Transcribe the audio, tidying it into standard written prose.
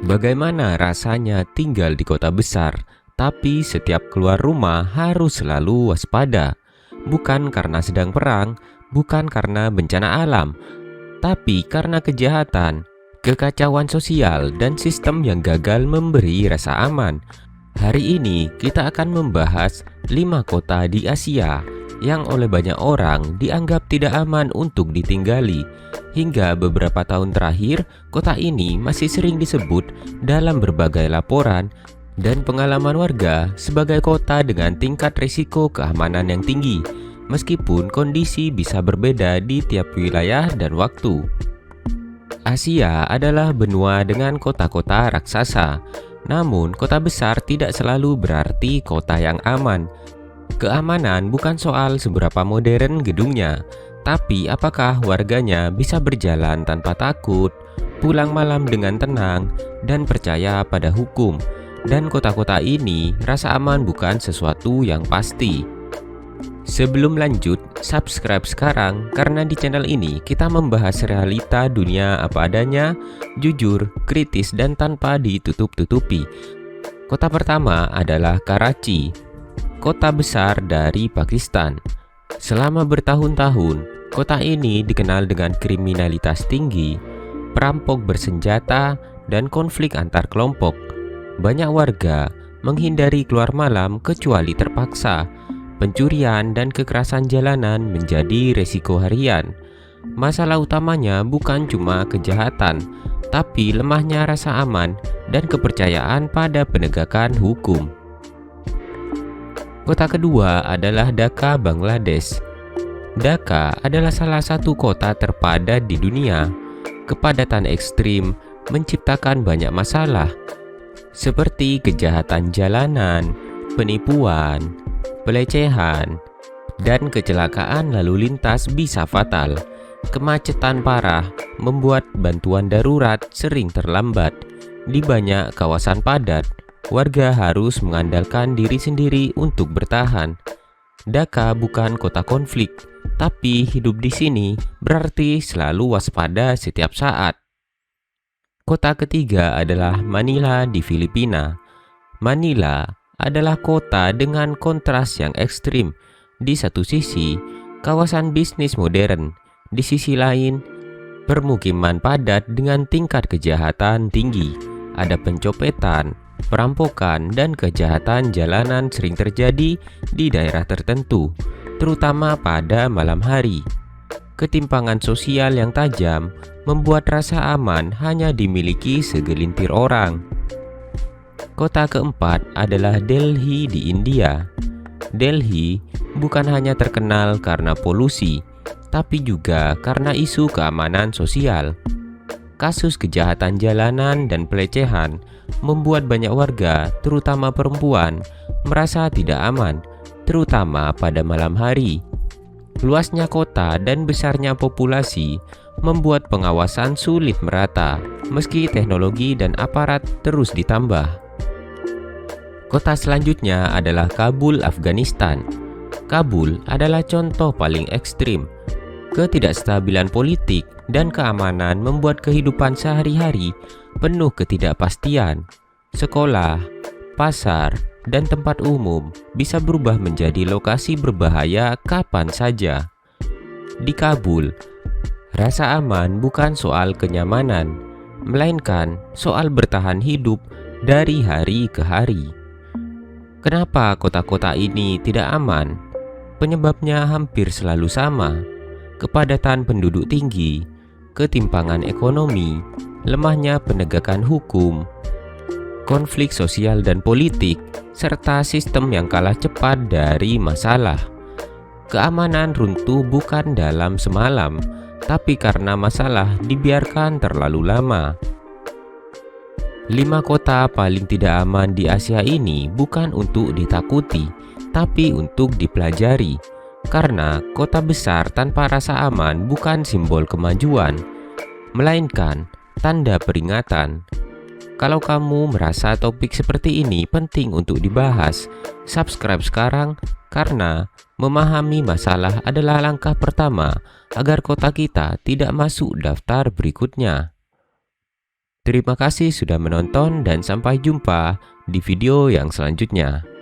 Bagaimana rasanya tinggal di kota besar, tapi setiap keluar rumah harus selalu waspada? Bukan karena sedang perang, bukan karena bencana alam, tapi karena kejahatan, kekacauan sosial, dan sistem yang gagal memberi rasa aman. Hari ini kita akan membahas 5 kota di Asia yang oleh banyak orang dianggap tidak aman untuk ditinggali. Hingga beberapa tahun terakhir, kota ini masih sering disebut dalam berbagai laporan dan pengalaman warga sebagai kota dengan tingkat risiko keamanan yang tinggi, meskipun kondisi bisa berbeda di tiap wilayah dan waktu. Asia adalah benua dengan kota-kota raksasa, namun kota besar tidak selalu berarti kota yang aman. Keamanan bukan soal seberapa modern gedungnya, tapi apakah warganya bisa berjalan tanpa takut, pulang malam dengan tenang, dan percaya pada hukum. Dan kota-kota ini, rasa aman bukan sesuatu yang pasti. Sebelum lanjut, subscribe sekarang karena di channel ini kita membahas realita dunia apa adanya, jujur, kritis, dan tanpa ditutup-tutupi. Kota pertama adalah Karachi, kota besar dari Pakistan. Selama bertahun-tahun, kota ini dikenal dengan kriminalitas tinggi, perampok bersenjata, dan konflik antar kelompok. Banyak warga menghindari keluar malam kecuali terpaksa. Pencurian dan kekerasan jalanan menjadi resiko harian. Masalah utamanya bukan cuma kejahatan, tapi lemahnya rasa aman dan kepercayaan pada penegakan hukum. Kota kedua adalah Dhaka, Bangladesh. Dhaka adalah salah satu kota terpadat di dunia. Kepadatan ekstrim menciptakan banyak masalah, seperti kejahatan jalanan, penipuan, pelecehan, dan kecelakaan lalu lintas bisa fatal. Kemacetan parah membuat bantuan darurat sering terlambat. Di banyak kawasan padat, warga harus mengandalkan diri sendiri untuk bertahan. Dhaka bukan kota konflik, tapi hidup di sini berarti selalu waspada setiap saat. Kota ketiga adalah Manila di Filipina. Manila adalah kota dengan kontras yang ekstrim. Di satu sisi, kawasan bisnis modern. Di sisi lain, permukiman padat dengan tingkat kejahatan tinggi. Ada pencopetan, perampokan, dan kejahatan jalanan sering terjadi di daerah tertentu, terutama pada malam hari. Ketimpangan sosial yang tajam membuat rasa aman hanya dimiliki segelintir orang. Kota keempat adalah Delhi di India. Delhi bukan hanya terkenal karena polusi, tapi juga karena isu keamanan sosial. Kasus kejahatan jalanan dan pelecehan membuat banyak warga, terutama perempuan, merasa tidak aman, terutama pada malam hari. Luasnya kota dan besarnya populasi membuat pengawasan sulit merata, meski teknologi dan aparat terus ditambah. Kota selanjutnya adalah Kabul, Afghanistan. Kabul adalah contoh paling ekstrim. Ketidakstabilan politik dan keamanan membuat kehidupan sehari-hari penuh ketidakpastian. Sekolah, pasar, dan tempat umum bisa berubah menjadi lokasi berbahaya kapan saja. Di Kabul, rasa aman bukan soal kenyamanan, melainkan soal bertahan hidup dari hari ke hari. Kenapa kota-kota ini tidak aman? Penyebabnya hampir selalu sama: kepadatan penduduk tinggi, ketimpangan ekonomi, lemahnya penegakan hukum, konflik sosial dan politik, serta sistem yang kalah cepat dari masalah. Keamanan runtuh bukan dalam semalam, tapi karena masalah dibiarkan terlalu lama. 5 kota paling tidak aman di Asia ini bukan untuk ditakuti, tapi untuk dipelajari. Karena kota besar tanpa rasa aman bukan simbol kemajuan, melainkan tanda peringatan. Kalau kamu merasa topik seperti ini penting untuk dibahas, subscribe sekarang karena memahami masalah adalah langkah pertama agar kota kita tidak masuk daftar berikutnya. Terima kasih sudah menonton dan sampai jumpa di video yang selanjutnya.